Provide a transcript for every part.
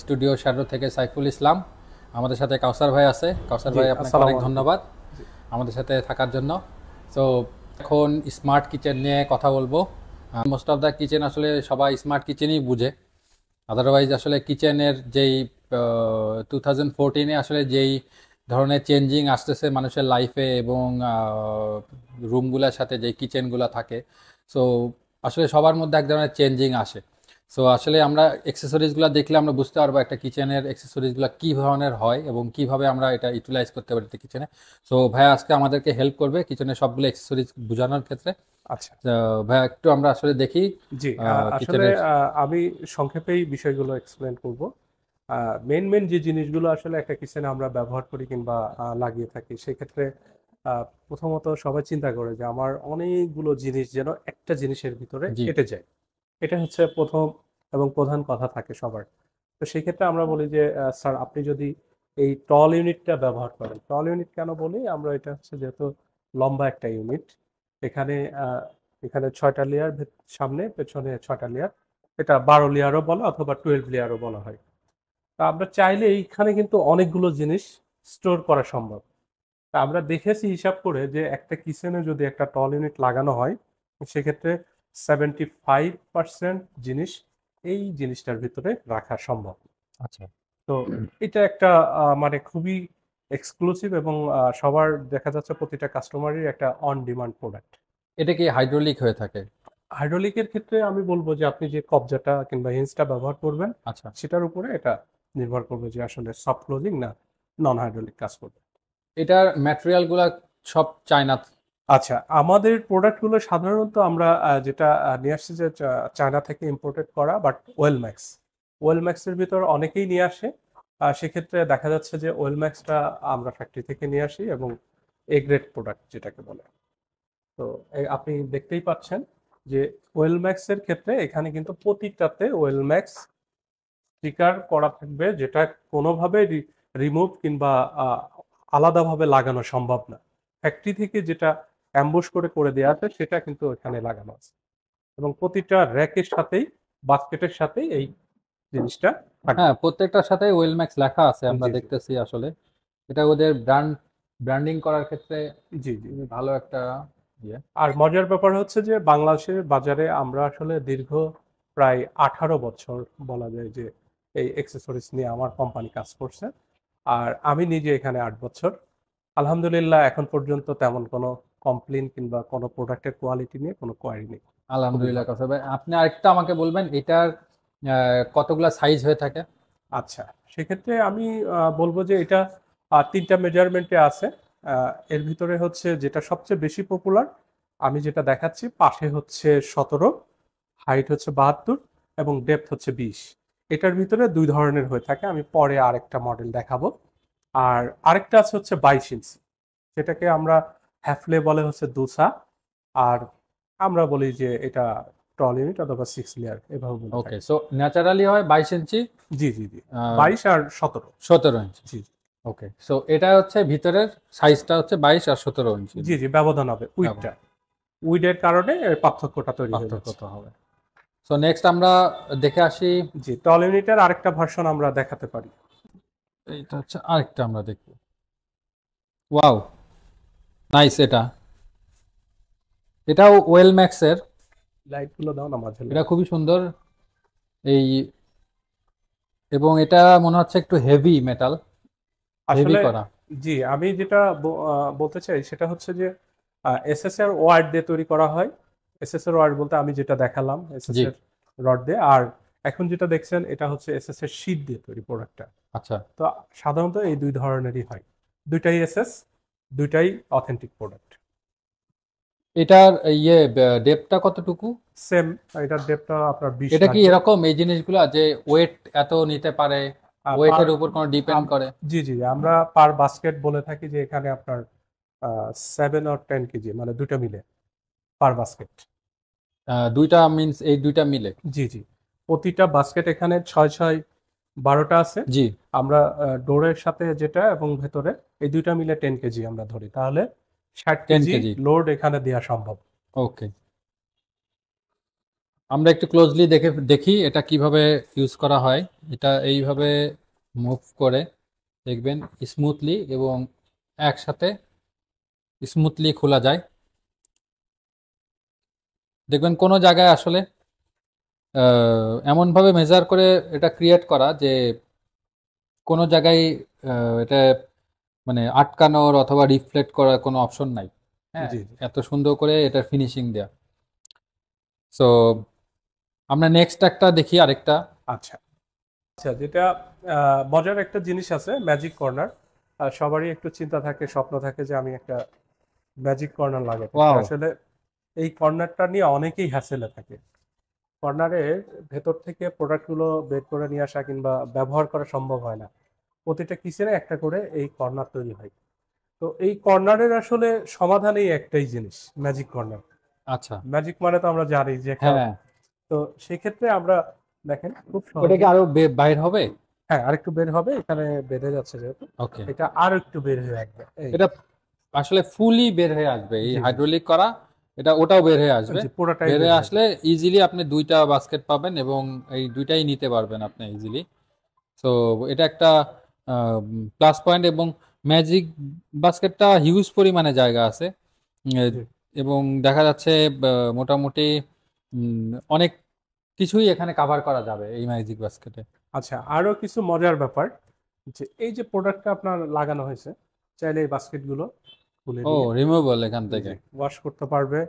Studio shadow থেকে সাইফুল ইসলাম। আমাদের সাথে কাউসার ভাই আছে। কাউসার জি, ভাই, আপনাকে আসসালামু অনেক আলাইকুম। ধন্যবাদ জি, আমাদের সাথে থাকার জন্য। সো এখন স্মার্ট কিচেন নিয়ে কথা বলবো। মোস্ট অফ দ্য কিচেন আসলে সবাই স্মার্ট কিচেনই বুঝে। আদারওয়াইজ আসলে কিচেনের যেই 2014-এ আসলে যেই ধরনের চেঞ্জিং আসতেছে মানুষের লাইফে এবং রুমগুলোর সাথে যেই কিচেনগুলো থাকে, সো আসলে সবার মধ্যে এক ধরনের চেঞ্জিং আসে। সো আসলে আমরা অ্যাক্সেসরিজগুলো দেখলে আমরা বুঝতে পারবো একটা কিচেনের অ্যাক্সেসরিজগুলো কী ধরনের হয় এবং কিভাবে আমরা এটা ইউটিলাইজ করতে পারি কিচেনে। সো ভাইয়া আজকে আমাদেরকে হেল্প করবে কিচেনের সবগুলো অ্যাক্সেসরিজ বোঝানোর ক্ষেত্রে। আচ্ছা। তো ভাইয়া একটু আমরা আসলে দেখি জি, আসলে কিচেনের। আমি সংক্ষেপেই বিষয়গুলো এক্সপ্লেন করব। মেন যে জিনিসগুলো আসলে একটা কিচেনে আমরা ব্যবহার করি কিংবা লাগিয়ে থাকি, সেক্ষেত্রে প্রথমত সবাই চিন্তা করে যে আমার অনেকগুলো জিনিস যেন একটা জিনিসের ভিতরে জি। এঁটে যায়। এটা হচ্ছে প্রথম এবং প্রধান কথা থাকে সবার। তো সেই ক্ষেত্রে আমরা বলি যে স্যার আপনি যদি এই টল ইউনিটটা ব্যবহার করেন। টল ইউনিট কেন বলি আমরা, এটা হচ্ছে যেহেতু লম্বা একটা ইউনিট, এখানে এখানে ৬টা লেয়ার, সামনে পেছনে ৬টা লেয়ার, এটা ১২ লেয়ারও বলা অথবা 12 লেয়ারও বলা হয়। তা আমরা চাইলে এইখানে কিন্তু অনেকগুলো জিনিস স্টোর করা সম্ভব। তা আমরা দেখেছি হিসাব করে যে একটা কিচেনে যদি একটা টল ইউনিট লাগানো হয়, সেক্ষেত্রে 75% জিনিস এই জিনিসটার ভিতরে রাখা সম্ভব। আচ্ছা। তো এটা একটা মানে খুবই এক্সক্লুসিভ এবং সবার দেখা যাচ্ছে প্রতিটা কাস্টমারই একটা অন ডিমান্ড প্রোডাক্ট। এটা কি হাইড্রোলিক হয়ে থাকে? হাইড্রোলিকের ক্ষেত্রে আমি বলবো যে আপনি যে কবজাটা কিংবা হিঞ্জটা ব্যবহার করবেন, আচ্ছা। সেটার উপরে এটা নির্ভর করবে যে আসলে সফট ক্লোজিং না নন হাইড্রোলিক কাজ করবে। এটার ম্যাটেরিয়ালগুলা সব চায়না? আচ্ছা, আমাদের প্রোডাক্টগুলো সাধারণত আমরা যেটা নিয়ে আসছি যে চায়না থেকে ইম্পোর্টেড করা, বাট ওয়েল ম্যাক্স। ওয়েল ম্যাক্সের ভিতর অনেকেই নিয়ে আসে। সেক্ষেত্রে দেখা যাচ্ছে যে ওয়েল ম্যাক্সটা আমরা ফ্যাক্টরি থেকে নিয়ে আসি এবং এ গ্রেড প্রোডাক্ট যেটাকে বলে। তো আপনি দেখতেই পাচ্ছেন যে ওয়েল ম্যাক্সের ক্ষেত্রে এখানে কিন্তু প্রতিটাতে ওয়েল ম্যাক্স স্টিকার করা থাকবে, যেটা কোনোভাবে রিমুভ কিংবা আহ, আলাদাভাবে লাগানো সম্ভব না। ফ্যাক্টরি থেকে যেটা অ্যাম্বুশ করে করে দেওয়া আছে সেটা কিন্তু এখানে লাগানো আছে এবং প্রতিটা র্যাকের সাথেই, বাস্কেটের সাথেই এই জিনিসটা থাকবে। হ্যাঁ, প্রত্যেকটার সাথে ওয়েলম্যাক্স লেখা আছে, আমরা জি জি দেখতেছি আসলে। এটা ওদের ব্র্যান্ডিং করার ক্ষেত্রে জি জি। ভালো একটা ইয়ে। আর মজার ব্যাপার হচ্ছে যে বাংলাদেশের বাজারে আমরা আসলে দীর্ঘ প্রায় 18 বছর বলা যায় যে এই অ্যাক্সেসরিজ নিয়ে আমার কোম্পানি কাজ করছে। আর আমি নিজে এখানে 8 বছর। আলহামদুলিল্লাহ এখন পর্যন্ত তেমন কোনো কমপ্লেন কিংবা কোনো প্রোডাক্টের কোয়ালিটি নিয়ে কোনো কোয়ারি নেই। খুবই আলহামদুলিল্লাহ। ভালো। কথা ভাই, আপনি আরেকটা আমাকে বলবেন এটার কতগুলা সাইজ হয়ে থাকে? আচ্ছা, সেক্ষেত্রে আমি বলবো যে এটা 3টা মেজারমেন্টে আছে। এর ভিতরে হচ্ছে যেটা সবচেয়ে বেশি পপুলার, আমি যেটা দেখাচ্ছি, পাশে হচ্ছে 17, হাইট হচ্ছে 72 এবং ডেপথ হচ্ছে 20। এটার ভিতরে দুই ধরনের হয়ে থাকে, আমি পরে আরেকটা মডেল দেখাবো। আর আরেকটা আছে হচ্ছে 22 ইঞ্চি, যেটাকে আমরা হ্যাফলে বলে হচ্ছে দুসা। আর আমরা বলি যে এটা টল ইউনিট অথবা 6 লেয়ার, এভাবে বলে ওকে, থাকি। সো ন্যাচারালি হয় 22 ইঞ্চি। জি জি জি, 22 আর 17। 17 ইঞ্চি। জি ওকে, সো এটা হচ্ছে ভিতরের সাইজটা হচ্ছে 22 আর 17 ইঞ্চি জি জি, ব্যবধান হবে উইডটা। ব্যবধান। উইডের কারণে এর পার্থক্যটা তৈরি হয়ে যাচ্ছে। পার্থক্য হবে। সো নেক্সট আমরা দেখে আসি। জি, টল ইউনিটের আরেকটা ভার্সন আমরা দেখাতে পারি। এটা হচ্ছে আরেকটা, আমরা দেখব। Wow, nice. এটাও ওয়েল ম্যাক্সের। লাইট গুলো দাও না মাঝে এটা লাগাই। খুবই সুন্দর। এই, এবং এটা মনে হচ্ছে একটু হেভি মেটাল, হেভি আসলে করা। জি, আমি যেটা বলতে চাই সেটা হচ্ছে যে এসএসআর ওয়ার্ড দিয়ে তৈরি করা হয়। এসএসআর ওয়ার্ড বলতে আমি যেটা দেখালাম জি। এসএসআর রড দিয়ে, আর এখন যেটা দেখছেন এটা হচ্ছে এসএসআর শীট দিয়ে তৈরি প্রোডাক্টটা। আচ্ছা। তো সাধারণত এই দুই ধরনেরই হয়, দুইটাই এসএস, দুইটাই অথেন্টিক প্রোডাক্ট। এটার ইয়ে ডেপথটা কতটুকু? সেম, এটার ডেপটা আপনার 20 এটা কি লাগবে। এরকম এই জিনিসগুলা যে ওয়েট এত নিতে পারে? পার ওয়েটের উপর কোনো ডিপেন্ড করে? জি জি, আমরা পার বাস্কেট বলে থাকি যে এখানে আপনার 7 or 10 কেজি, মানে দুটো মিলে পার বাস্কেট। দুইটা মিন্স এই দুইটা মিলে? জি জি, প্রতিটা বাস্কেট এখানে 6 6 12টা আছে। জি। আমরা ডোরের সাথে যেটা এবং ভেতরে এই দুইটা মিলে 10 কেজি আমরা ধরি, তাহলে ষাট টেন কেজি কেজি লোড এখানে দেওয়া সম্ভব। ওকে। আমরা একটু ক্লোজলি দেখি এটা কিভাবে ইউজ করা হয়। এটা এইভাবে মুভ করে দেখবেন স্মুথলি এবং একসাথে স্মুথলি খোলা যায়। দেখবেন কোনো জায়গায় আসলে এমনভাবে মেজার করে এটা ক্রিয়েট করা যে কোনো জায়গায় এটা মানে আটকানোর অথবা রিফ্লেক্ট করার কোনো অপশন নাই। হ্যাঁ, জি। এত সুন্দর করে এটার ফিনিশিং দেয়া। সো আমরা নেক্সট একটা দেখি আরেকটা। আচ্ছা আচ্ছা, যেটা মজার একটা জিনিস আছে ম্যাজিক কর্নার। সবারই একটু চিন্তা থাকে, স্বপ্ন থাকে যে আমি একটা ম্যাজিক কর্নার লাগাতে চাই। ওয়াও, আসলে এই কর্নারটা নিয়ে অনেকেই হ্যাসেলে থাকে। কর্নারের ভেতর থেকে প্রোডাক্টগুলো বের করে নিয়ে আসা কিংবা ব্যবহার করা সম্ভব হয় না। প্রতিটা কিচেনে একটা করে এই কর্নার তৈরি হয়। তো এই কর্নারের আসলে সমাধানই একটাই জিনিস, ম্যাজিক কর্নার। আচ্ছা, ম্যাজিক মানে তো আমরা জানি যে একটা, হ্যাঁ, তো সেক্ষেত্রে আমরা দেখেন খুব ওটা কি সহজে, আরো বাইর হবে? হ্যাঁ আরেকটু বের হবে, এখানে বেঁধে যাচ্ছে যেহেতু ওকে, এটা আর একটু বের হয়ে আসবে এই। এটা আসলে ফুলি বের হয়ে আসবে এই জি জি হাইড্রোলিক করা, এটা ওটাও বের হয়ে আসবে। জি, পুরোটাই বের বের হয়ে হয়ে আসলে যাবে। ইজিলি আপনি দুইটা বাস্কেট পাবেন এবং এই দুইটাই নিতে পারবেন আপনি ইজিলি। সো এটা একটা প্লাস পয়েন্ট। এবং ম্যাজিক বাস্কেটটা হিউজ পরিমাণে জায়গা আছে। উম, জি। এবং দেখা যাচ্ছে মোটামুটি অনেক কিছুই এখানে কাভার করা যাবে এই ম্যাজিক বাস্কেটে। আচ্ছা, আরো কিছু মজার ব্যাপার, যে এই যে প্রোডাক্টটা আপনার লাগানো হয়েছে, চাইলে এই বাস্কেটগুলো খুলে ও, দিয়ে রিমুভেবল এখান থেকে। ওয়াশ করতে পারবে,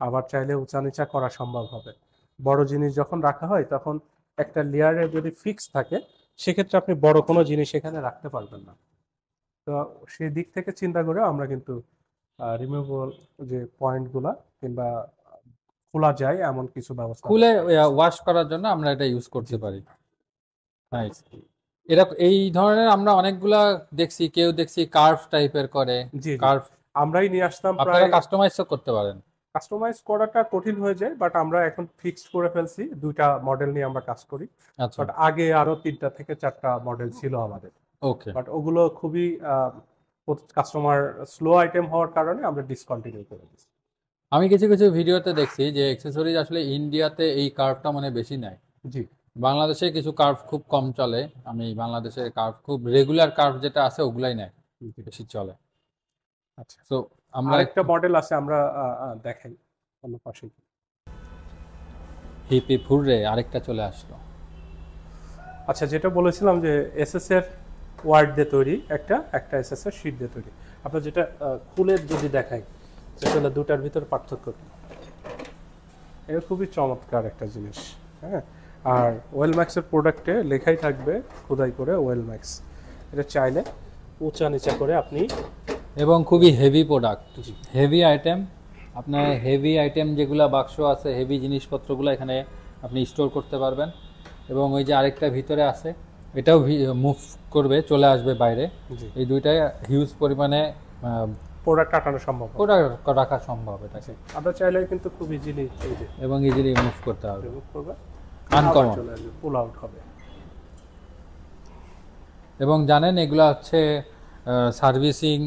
আবার চাইলে উঁচা নিচা করা সম্ভব হবে। বড় জিনিস যখন রাখা হয় তখন একটা লেয়ারে যদি ফিক্স থাকে, সেক্ষেত্রে আপনি বড় কোনো জিনিস এখানে রাখতে পারবেন না। তো সেই দিক থেকে চিন্তা করে আমরা কিন্তু রিমুভেবল যে পয়েন্টগুলা কিংবা খোলা যায় এমন কিছু ব্যবস্থা খুলে রাখা হয়েছে। ওয়াশ করার জন্য আমরা এটা ইউজ জি করতে জি পারি। নাইস। এই ধরনের আমরা অনেকগুলা দেখছি, কেউ দেখছি কার্ভ টাইপের করে। জি জি, কার্ভ আমরাই নিয়ে আসতাম আপনারা প্রায়। কাস্টমাইজও করতে পারেন। কাস্টমাইজ করাটা কঠিন হয়ে যায়, বাট আমরা এখন ফিক্সড করে ফেলছি, দুইটা মডেল নিয়ে আমরা কাজ করি। আচ্ছা, বাট আগে আরো 3টা থেকে 4টা মডেল ছিল আমাদের, ওকে। বাট ওগুলো খুবই কাস্টমার স্লো আইটেম হওয়ার কারণে আমরা ডিসকন্টিনিউ করে দিচ্ছি। আমি কিছু কিছু ভিডিওতে দেখছি যে অ্যাক্সেসরিজ আসলে ইন্ডিয়াতে এই কার্ভটা মানে বেশি নেয়। জি বাংলাদেশে কিছু কার্ভ খুব কম চলে। আমি বাংলাদেশের কার্ভ খুব রেগুলার কার্ভ যেটা আছে ওগুলাই নেয়, জি। বেশি চলে। আচ্ছা, তো আমরা আরেকটা মডেল আছে, আমরা দেখাই অন্য পাশে। হিপি ফুররে আরেকটা চলে আসলো। আচ্ছা, যেটা বলেছিলাম যে এসএস এর ওয়ার্ড দিয়ে তৈরি, একটা একটা এসএস এর শীট দিয়ে তৈরি। আমরা যেটা খুলে যদি দেখাই, সেটা হলো দুটার ভিতর পার্থক্য কি। এটা খুবই চমৎকার একটা জিনিস। হ্যাঁ, আর ওয়েল ম্যাক্সের প্রোডাক্টে লেখাই থাকবে খোদাই করে ওয়েল ম্যাক্স। এটা চাইলে উঁচা নিচা করে আপনি, এবং খুবই হেভি প্রোডাক্ট, জি হেভি আইটেম। আপনার হেভি আইটেম যেগুলা বাক্স আছে, হেভি জিনিসপত্রগুলো এখানে আপনি স্টোর করতে পারবেন। এবং ওই যে আরেকটা ভিতরে আছে, এটাও মুভ করবে, চলে আসবে বাইরে। জি, এই দুইটাই হিউজ পরিমাণে প্রোডাক্ট আটানো সম্ভব হবে। প্রোডাক্ট রাখা সম্ভব এটাকে। আমরা চাইলে কিন্তু খুব ইজিলি এই যে এবং ইজিলি মুভ করতে হবে, রিমুভ করবে, আবার আনকমন। চলে আসবে, পুল আউট হবে। এবং জানেন এগুলা হচ্ছে সার্ভিসিং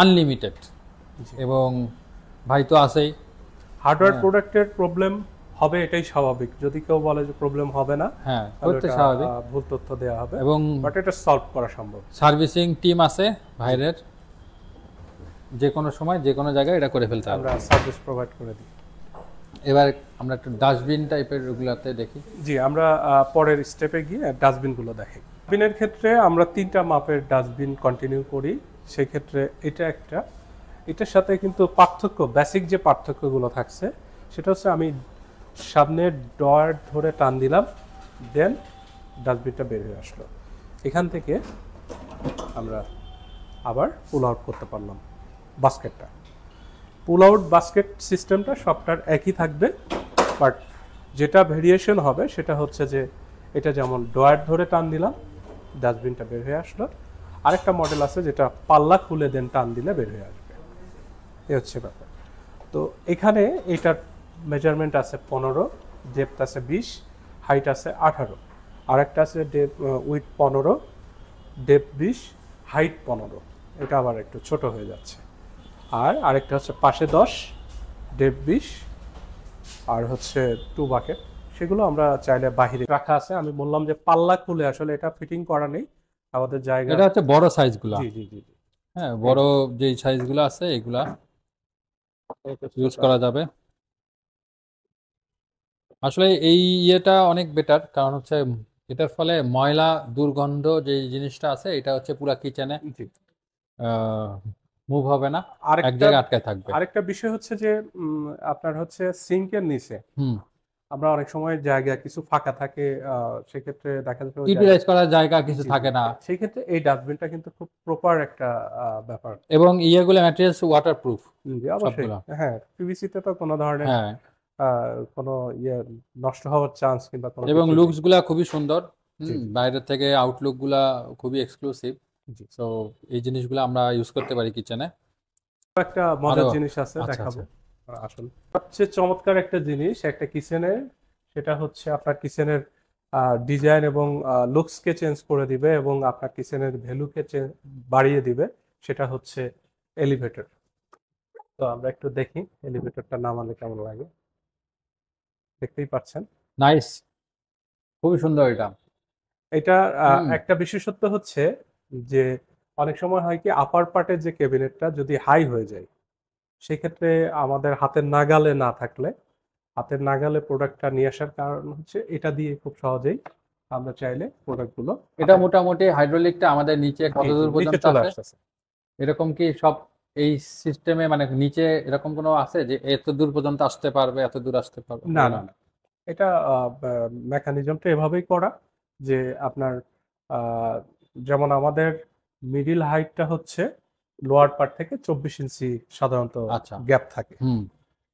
আনলিমিটেড। জি। এবং ভাই তো আছেই। হার্ডওয়্যার হ্যাঁ, প্রোডাক্টের প্রবলেম হবে, এটাই স্বাভাবিক। যদি কেউ বলে যে প্রবলেম হবে না, হ্যাঁ, তাহলে করতে এটা স্বাভাবিক। ভুল তথ্য দেওয়া হবে, এবং বাট এটা সলভ করা সম্ভব। সার্ভিসিং টিম আছে ভাইরের, যে কোনো সময় যে কোনো জায়গায় এটা করে ফেলতে হবে। আমরা সার্ভিস প্রোভাইড করে দিই। এবার আমরা একটু ডাস্টবিন টাইপের ওগুলাতে দেখি। জি, আমরা পরের স্টেপে গিয়ে ডাস্টবিনগুলো দেখি। ডাস্টবিনের ক্ষেত্রে আমরা 3টা মাপের ডাস্টবিন কন্টিনিউ করি। সেই ক্ষেত্রে এটা একটা, এটার সাথে কিন্তু পার্থক্য, বেসিক যে পার্থক্যগুলো থাকছে সেটা হচ্ছে, আমি সামনের ডয়ার ধরে টান দিলাম, দেন ডাস্টবিনটা বের হয়ে আসলো। এখান থেকে আমরা আবার পুল আউট করতে পারলাম বাস্কেটটা। পুল আউট বাস্কেট সিস্টেমটা সবটার একই থাকবে, বাট যেটা ভেরিয়েশন হবে সেটা হচ্ছে যে, এটা যেমন ডয়ার ধরে টান দিলাম, ডাস্টবিনটা বের হয়ে আসলো। আরেকটা মডেল আছে যেটা পাল্লা খুলে দেন টান দিলে বের হয়ে আসবে। এ হচ্ছে ব্যাপার। তো এখানে এটার মেজারমেন্ট আছে 15, ডেপথ আছে 20, হাইট আছে 18। আরেকটা আছে উইথ 15, ডেপথ 20, হাইট 15। এটা আবার একটু ছোট হয়ে যাচ্ছে। আর আরেকটা হচ্ছে পাশে 10, ডেপথ 20, আর হচ্ছে 2 বাকেট, সেগুলো আমরা চাইলে বাহিরে রাখা আছে। আমি বললাম যে পাল্লা খুলে আসলে এটা ফিটিং করা নেই, আমাদের জায়গা। এটা হচ্ছে বড় সাইজগুলা। জি জি জি জি। হ্যাঁ, এই বড় যে, যেই সাইজগুলো আছে এগুলা এই যে ইউজ ছোট। করা যাবে। আসলে এই ইয়েটা অনেক বেটার, কারণ হচ্ছে এটার ফলে ময়লা দুর্গন্ধ যে জিনিসটা আছে এটা হচ্ছে পুরা কিচেনে জি। মুভ হবে না, এক আরেকটা জায়গায় আটকে থাকবে। আরেকটা বিষয় হচ্ছে যে আপনার হচ্ছে সিঙ্কের নিচে হুম। আমরা অনেক সময় জায়গা কিছু ফাঁকা থাকে, সেক্ষেত্রে দেখা যাচ্ছে ওই জায়গা। ইউটিলাইজ করার জায়গা কিছু জি জি। থাকে না। সেই ক্ষেত্রে এই ডাস্টবিনটা কিন্তু খুব প্রপার একটা ব্যাপার। এবং ইয়েগুলো ম্যাটেরিয়ালস ওয়াটারপ্রুফ জি অবশ্যই। সবগুলো। হ্যাঁ, পিভিসিতে তো কোনো ধরনের হ্যাঁ, কোনো ইয়ে নষ্ট হওয়ার চান্স কিংবা কোনো এবং কিছুই নেই। লুকস গুলা খুবই সুন্দর। জি হুম, জি বাইরের থেকে আউটলুক গুলা খুবই এক্সক্লুসিভ। জি। সো এই জিনিসগুলো আমরা ইউজ করতে পারি কিচেনে একটা আরো। মজার জিনিস আছে, আচ্ছা দেখাবো। আচ্ছা। আসলে সবচেয়ে চমৎকার একটা জিনিস একটা কিচেনের, সেটা হচ্ছে আপনার কিচেনের ডিজাইন এবং লুকসকে চেঞ্জ করে দিবে এবং আপনার কিচেনের ভ্যালুকে বাড়িয়ে দিবে। সেটা হচ্ছে এলিভেটর। তো আমরা একটু দেখি এলিভেটরটা নামালে কেমন লাগে। দেখতেই পাচ্ছেন। নাইস, খুবই সুন্দর এটা। এটা হুম। একটা বিশেষত্ব হচ্ছে যে অনেক সময় হয় কি আপার পার্টের যে ক্যাবিনেটটা যদি হাই হয়ে যায়, সেক্ষেত্রে আমাদের হাতের নাগালে না থাকলে, হাতের নাগালে প্রোডাক্টটা নিয়ে আসার কারণ হচ্ছে এটা দিয়ে খুব সহজেই আমরা চাইলে প্রোডাক্টগুলো এটা মোটামুটি হাইড্রোলিকটা আমাদের নিচে কতদূর নিচে পর্যন্ত চলে আছে? আসতেছে। এরকম কি সব এই সিস্টেমে, মানে নিচে এরকম কোনো আছে যে এত দূর পর্যন্ত আসতে পারবে, এত দূর আসতে পারবে না এরকম? না না, এটা মেকানিজমটা এভাবেই করা যে আপনার আহ, যেমন আমাদের মিডিল হাইটটা হচ্ছে লোয়ার পার্ট থেকে 24 ইঞ্চি সাধারণত আচ্ছা। গ্যাপ থাকে। হুম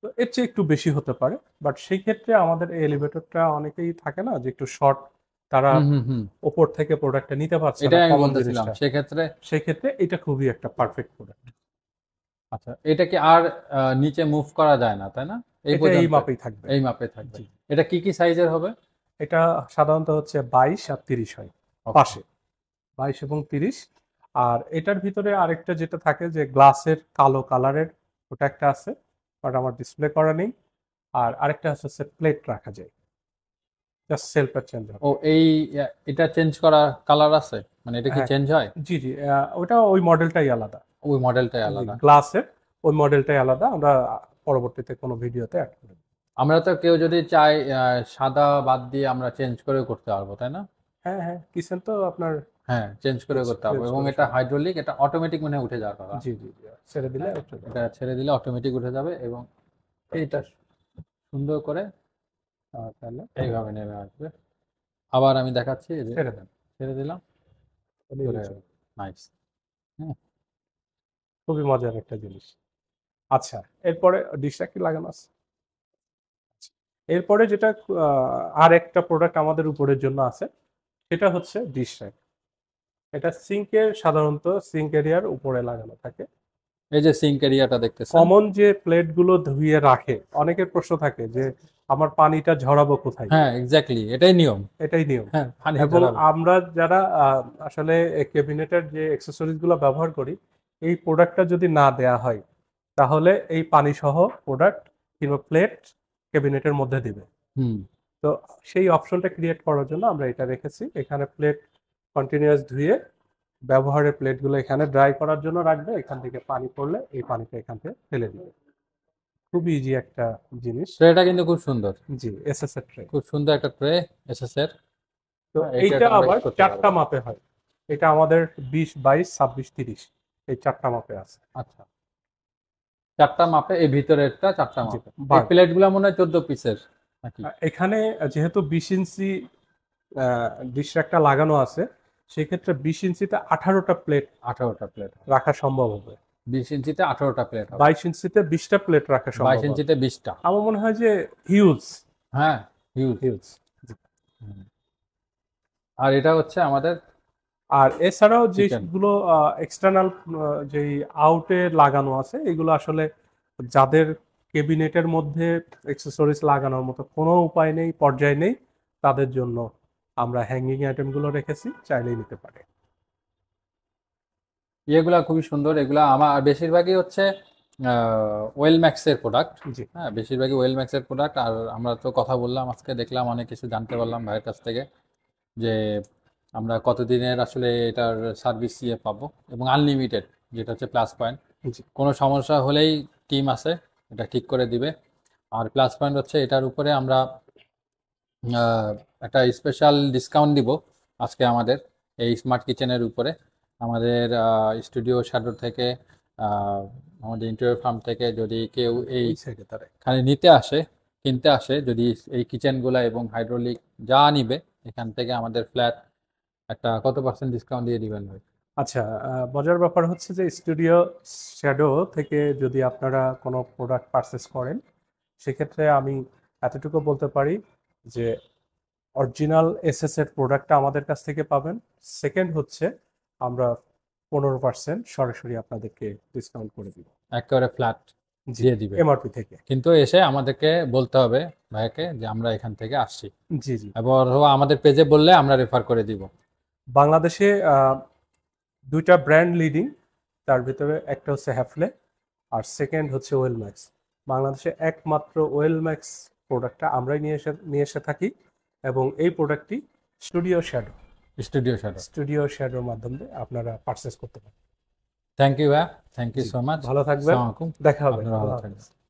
তো এর চেয়ে একটু বেশি হতে পারে, বাট সেই ক্ষেত্রে আমাদের এই এলিভেটরটা অনেকেই থাকে না যে একটু শর্ট, তারা হুম হুম হুম। ওপর থেকে প্রোডাক্টটা নিতে পারছে না এটাই আমি কমন বলতেছিলাম জিনিসটা। সেক্ষেত্রে। সেই ক্ষেত্রে এটা খুবই একটা পারফেক্ট প্রোডাক্ট। আচ্ছা, এটা কি আর নিচে মুভ করা যায় না, তাই না? এই এটা এই পর্যন্ত মাপেই থাকবে। এই মাপে থাকবে। জি। এটা কি কি সাইজের হবে? এটা সাধারণত হচ্ছে 22 আর 30 হয় ওকে। পাশে, 22 এবং 30। আর এটার ভিতরে আরেকটা যেটা থাকে যে গ্লাসের কালো কালারের, ওটা একটা আছে, বাট আমার ডিসপ্লে করা নেই। আর আরেকটা হচ্ছে প্লেট রাখা যায়, জাস্ট সেলফটা চেঞ্জ হবে। ও এই এটা চেঞ্জ করা কালার আছে, মানে এটা কি হ্যাঁ চেঞ্জ হয়? জি জি, ওটা ওই মডেলটাই আলাদা। ওই মডেলটাই জি, আলাদা। গ্লাসের ওই মডেলটাই আলাদা, আমরা পরবর্তীতে কোনো ভিডিওতে অ্যাড করব। আমরা তো কেউ যদি চাই সাদা বাদ দিয়ে আমরা চেঞ্জ করেও করতে পারবো, তাই না? হ্যাঁ হ্যাঁ, কিচেন তো আপনার হ্যাঁ, চেঞ্জ করেও করতে পারবো, চেঞ্জ এবং করে এটা সময়। হাইড্রোলিক, এটা অটোমেটিক মনে হয় উঠে যাওয়ার কথা। জি জি জি, ছেড়ে দিলে হ্যাঁ, উঠে যাবে। এটা ছেড়ে দিলে অটোমেটিক উঠে যাবে, এবং এইটা সুন্দর করে তাহলে এইভাবে নেমে আসবে। আবার আমি দেখাচ্ছি, এই যে ছেড়ে দেন, ছেড়ে দিলাম, তাহলেই চলে নিচে। গেল। নাইস। হুম। খুবই মজার একটা জিনিস। আচ্ছা, এরপরে ডিশটা কি লাগানো আছে? এরপরে যেটা আর একটা প্রোডাক্ট আমাদের উপরের জন্য আছে, সেটা হচ্ছে ডিশ র্যাক। এটা সিঙ্কের, সাধারণত সিঙ্ক এরিয়ার উপরে লাগানো থাকে। এই যে সিঙ্ক এরিয়াটা দেখতেছেন। কমন যে প্লেটগুলো ধুয়ে রাখে, অনেকের প্রশ্ন থাকে যে আমার পানিটা ঝরাবো কোথায়। হ্যাঁ, এক্স্যাক্টলি, এটাই নিয়ম। এটাই নিয়ম। হ্যাঁ, পানি এবং ঝরাবে। আমরা যারা আসলে ক্যাবিনেটের যে অ্যাক্সেসরিজ গুলো ব্যবহার করি, এই প্রোডাক্টটা যদি না দেয়া হয়, তাহলে এই পানি সহ প্রোডাক্ট কিংবা প্লেট ক্যাবিনেটের মধ্যে দিবে। হুম। তো সেই অপশনটা ক্রিয়েট করার জন্য আমরা এটা রেখেছি। এখানে প্লেট কন্টিনিউয়াস ধুয়ে ব্যবহারের প্লেটগুলো এখানে ড্রাই করার জন্য রাখবে, এখান থেকে পানি পড়লে এই পানিটা এখান থেকে ফেলে দিবে। খুবই ইজি একটা জিনিস। ট্রেটা কিন্তু খুব সুন্দর, জি, এসএস এর ট্রে। খুব সুন্দর একটা ট্রে এসএস এর। তো হ্যাঁ, এইটা এটা আমরা আবার ইউজ করতে পারবো। 4টা মাপে হয়। এটা আমাদের 20, 22, 26, 30 এই 4টা মাপে আছে। আচ্ছা, চারটা মাপে, এই ভিতরেরটা চারটা জি মাপে। এই বার্গ। প্লেটগুলো মনে হয় 14 পিসের নাকি? এখানে যেহেতু 20 ইঞ্চি ডিশ র্যাকটা লাগানো আছে, সেক্ষেত্রে 20 ইঞ্চিতে 18টা প্লেট 18টা প্লেট হবে। রাখা সম্ভব হবে। 20 ইঞ্চিতে 18টা প্লেট হবে। 22 ইঞ্চিতে 20টা প্লেট রাখা 22 সম্ভব হবে। ইঞ্চিতে 20টা। আমার মনে হয় যে হিউজ হ্যাঁ, হিউজ। হিউজ। আর এটা হচ্ছে আমাদের আর এছাড়াও কিচেন। যেগুলো এক্সটার্নাল যেই আউটে লাগানো আছে, এগুলো আসলে যাদের কেবিনেটের মধ্যে অ্যাক্সেসরিজ লাগানোর মতো কোনো উপায় নেই, পর্যায়ে নেই, তাদের জন্য আমরা হ্যাঙ্গিং আইটেমগুলো রেখেছি, চাইলেই নিতে পারে। ইয়েগুলা খুবই সুন্দর, এগুলা আমার বেশিরভাগই হচ্ছে ওয়েল ম্যাক্সের প্রোডাক্ট। জি হ্যাঁ, বেশিরভাগই ওয়েল ম্যাক্সের প্রোডাক্ট। আর আমরা তো কথা বললাম আজকে, দেখলাম অনেক কিছু জানতে পারলাম ভাইয়ের কাছ থেকে, যে আমরা কতদিনের আসলে এটার সার্ভিস ইয়ে পাবো, এবং আনলিমিটেড, যেটা হচ্ছে প্লাস পয়েন্ট। জি কোনো সমস্যা হলেই টিম আছে, এটা ঠিক করে দিবে। আর প্লাস পয়েন্ট হচ্ছে এটার উপরে আমরা আহ, একটা স্পেশাল ডিসকাউন্ট দিব আজকে আমাদের এই স্মার্ট কিচেনের উপরে। আমাদের স্টুডিও শ্যাডো থেকে, আহ, আমাদের ইন্টেরিয়র ফার্ম থেকে যদি কেউ ওই সাইডে তারা এইখানে নিতে আসে, কিনতে আসে, যদি এই কিচেনগুলা এবং হাইড্রোলিক যা নিবে এখান থেকে, আমাদের ফ্ল্যাট একটা কত পার্সেন্ট ডিসকাউন্ট দিয়ে দিবেন ভাই? আচ্ছা, মজার ব্যাপার হচ্ছে যে স্টুডিও শ্যাডো থেকে যদি আপনারা কোনো প্রোডাক্ট পারচেস করেন, সেক্ষেত্রে আমি এতটুকু বলতে পারি যে অরিজিনাল এসএস এর প্রোডাক্টটা আমাদের কাছ থেকে পাবেন। সেকেন্ড হচ্ছে আমরা 15% সরাসরি আপনাদেরকে ডিসকাউন্ট করে দিব। একেবারে ফ্ল্যাট জি, দিয়ে দিবে, এমআরপি থেকে। কিন্তু এসে আমাদেরকে বলতে হবে ভাইকে যে আমরা এখান থেকে আসছি, জি জি। এবং আমাদের পেজে বললে আমরা রেফার করে দিব। বাংলাদেশে দুইটা ব্র্যান্ড লিডিং, তার ভিতরে একটা হচ্ছে হ্যাফলে আর সেকেন্ড হচ্ছে ওয়েল ম্যাক্স। বাংলাদেশে একমাত্র ওয়েল ম্যাক্স প্রোডাক্টটা আমরাই নিয়ে এসে থাকি, এবং এই প্রোডাক্টটি studio shadow studio shadow. Studio শ্যাডোর মাধ্যমে আপনারা পারচেস করতে পারেন। থ্যাংক ইউ ভাইয়া, thank you ji, so much. ভালো থাকবেন, আসসালামু আলাইকুম। দেখা হবে। আপনারা ভালো আল্লাহ থাকবেন। হাফেজ।